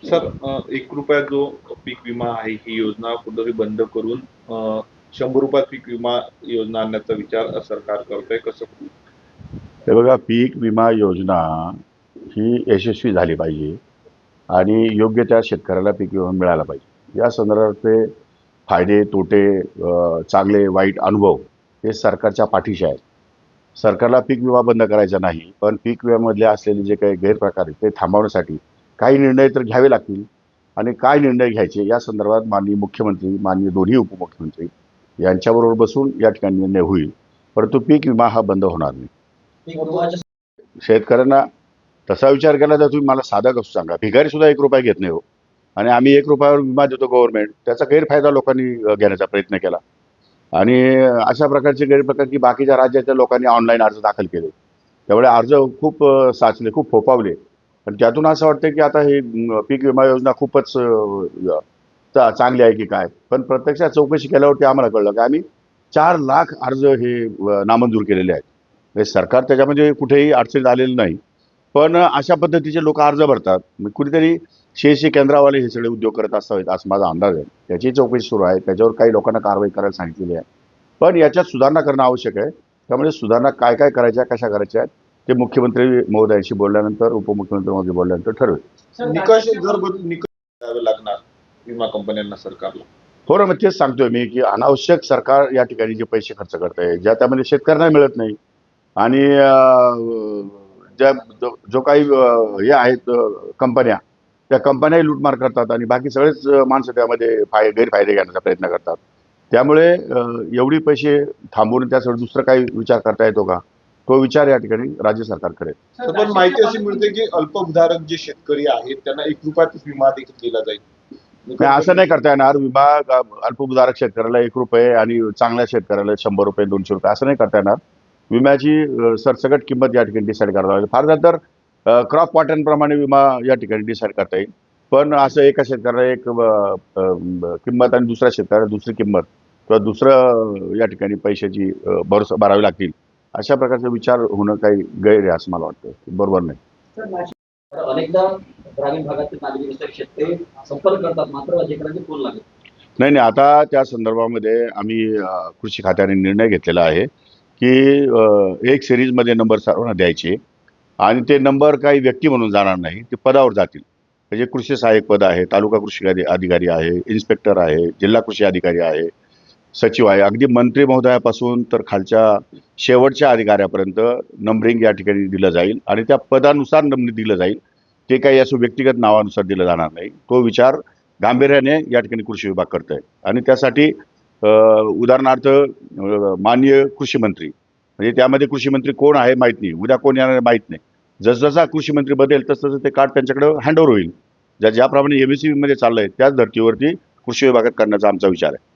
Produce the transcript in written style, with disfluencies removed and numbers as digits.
Sir, 1 रुपया जो पीक विमा आहे ही योजना कुठेतरी बंद करून 100 रुपयात पीक विमा योजना आणण्याचा विचार सरकार करतंय. कसं? हे बघा, पीक विमा योजना ही यशस्वी झाली पाहिजे आणि योग्य त्या शेतकऱ्याला पीक विमा मिळाला पाहिजे. या संदर्भातले फायदे तोटे, चांगले वाईट अनुभव हे सरकारच्या पाठीशी आहेत. सरकारला पीक विमा बंद करायचा नाही, पण पीक विम्यामधले असलेले जे काही गैरप्रकार आहेत ते थांबवण्यासाठी काही निर्णय तर घ्यावे लागतील. आणि काय निर्णय घ्यायचे या संदर्भात माननीय मुख्यमंत्री, माननीय दोन्ही उपमुख्यमंत्री यांच्याबरोबर बसून या ठिकाणी निर्णय होईल. परंतु पीक विमा हा बंद होणार नाही. शेतकऱ्यांना तसा विचार केला तर तुम्ही मला साधा कसं सांगा, भिकारी सुद्धा 1 रुपया घेत नाही हो. आणि आम्ही 1 रुपयावर विमा देतो गव्हर्नमेंट, त्याचा गैरफायदा लोकांनी घेण्याचा प्रयत्न केला. आणि अशा प्रकारचे गैरप्रकार की बाकीच्या राज्याच्या लोकांनी ऑनलाईन अर्ज दाखल केले, त्यामुळे अर्ज खूप साचले, खूप फोफावले. आणि त्यातून असं वाटतं की आता हे पीक विमा योजना खूपच चांगली आहे की काय. पण प्रत्यक्षात चौकशी केल्यावरती आम्हाला कळलं की आम्ही 4 लाख अर्ज हे नामंजूर केलेले आहेत. म्हणजे सरकार त्याच्यामध्ये कुठेही अडचणीत आलेलं नाही. पण अशा पद्धतीचे लोक अर्ज भरतात. कुठेतरी 600 केंद्रावाले हे सगळे उद्योग करत असावेत असं माझा अंदाज आहे. त्याची चौकशी सुरू आहे, त्याच्यावर काही लोकांना कारवाई करायला सांगितलेली आहे. पण याच्यात सुधारणा करणं आवश्यक आहे. त्यामुळे सुधारणा काय काय करायच्या, कशा करायच्या आहेत ते मुख्यमंत्री महोदयांशी बोलल्यानंतर, उपमुख्यमंत्री महोदय बोलल्यानंतर ठरवेल. निकष द्यावे लागणार विमा कंपन्यांना, सरकारला. हो ना, मग तेच सांगतोय मी की अनावश्यक सरकार या ठिकाणी जे पैसे खर्च करत आहे, ज्या त्यामध्ये शेतकऱ्यांना मिळत नाही. आणि ज्या जो काही हे आहेत कंपन्या, त्या कंपन्याही लूटमार करतात आणि बाकी सगळेच माणसं त्यामध्ये गैरफायदे घेण्याचा प्रयत्न करतात. त्यामुळे एवढी पैसे थांबवून त्यासाठी दुसरं काही विचार करता येतो का, तो विचार या ठिकाणी राज्य सरकार करेल. पण माहिती अशी मिळते की अल्पभूधारक जे शेतकरी आहेत त्यांना 1 रुपयात विमा देखील दिला जाईल. नाही, असं नाही करता येणार. विमा अल्पभूधारक शेतकऱ्याला 1 रुपये आणि चांगल्या शेतकऱ्याला 100 रुपये, 200 रुपये असं नाही करता येणार. विम्याची सरसकट किंमत या ठिकाणी डिसाईड करावी लागेल. फार झालं तर क्रॉप पॅटर्नप्रमाणे विमा या ठिकाणी डिसाईड करता येईल. पण असं एका शेतकऱ्याला एक किंमत आणि दुसऱ्या शेतकऱ्याला दुसरी किंमत किंवा दुसरं या ठिकाणी पैशाची भरावी लागतील, अशा प्रकारचा विचार होणं काही गैर आहे असं मला वाटतं. बरोबर नाही. अनेकदा ग्रामीण भागातील नागरिक शेतकरी संपर्क करतात, मात्र अधिकाऱ्यांचे फोन लागत नाही. आता त्या संदर्भामध्ये आम्ही कृषी खात्याने निर्णय घेतलेला आहे की एक सिरीजमध्ये नंबर सर्वांना द्यायचे आणि ते नंबर काही व्यक्ती म्हणून जाणार नाही, ते पदावर जातील. म्हणजे कृषी सहाय्यक पद आहे, तालुका कृषी अधिकारी आहे, इन्स्पेक्टर आहे, जिल्हा कृषी अधिकारी आहे, सचिव आहे, अगदी मंत्री महोदयापासून तर खालच्या शेवटच्या अधिकाऱ्यापर्यंत नंबरिंग या ठिकाणी दिलं जाईल आणि त्या पदानुसार नंबर दिलं जाईल. ते काही असं व्यक्तिगत नावानुसार दिलं जाणार नाही. तो विचार गांभीर्याने या ठिकाणी कृषी विभाग करत आहे. आणि त्यासाठी उदाहरणार्थ माननीय कृषी मंत्री, म्हणजे त्यामध्ये कृषी मंत्री कोण आहे माहीत नाही, उद्या कोण येणार माहीत नाही. जसजसा कृषी मंत्री बदलेल तसं ते कार्ड त्यांच्याकडे हँडओव्हर होईल. ज्याप्रमाणे MSCB मध्ये चाललंय त्याच धर्तीवरती कृषी विभागात करण्याचा आमचा विचार आहे.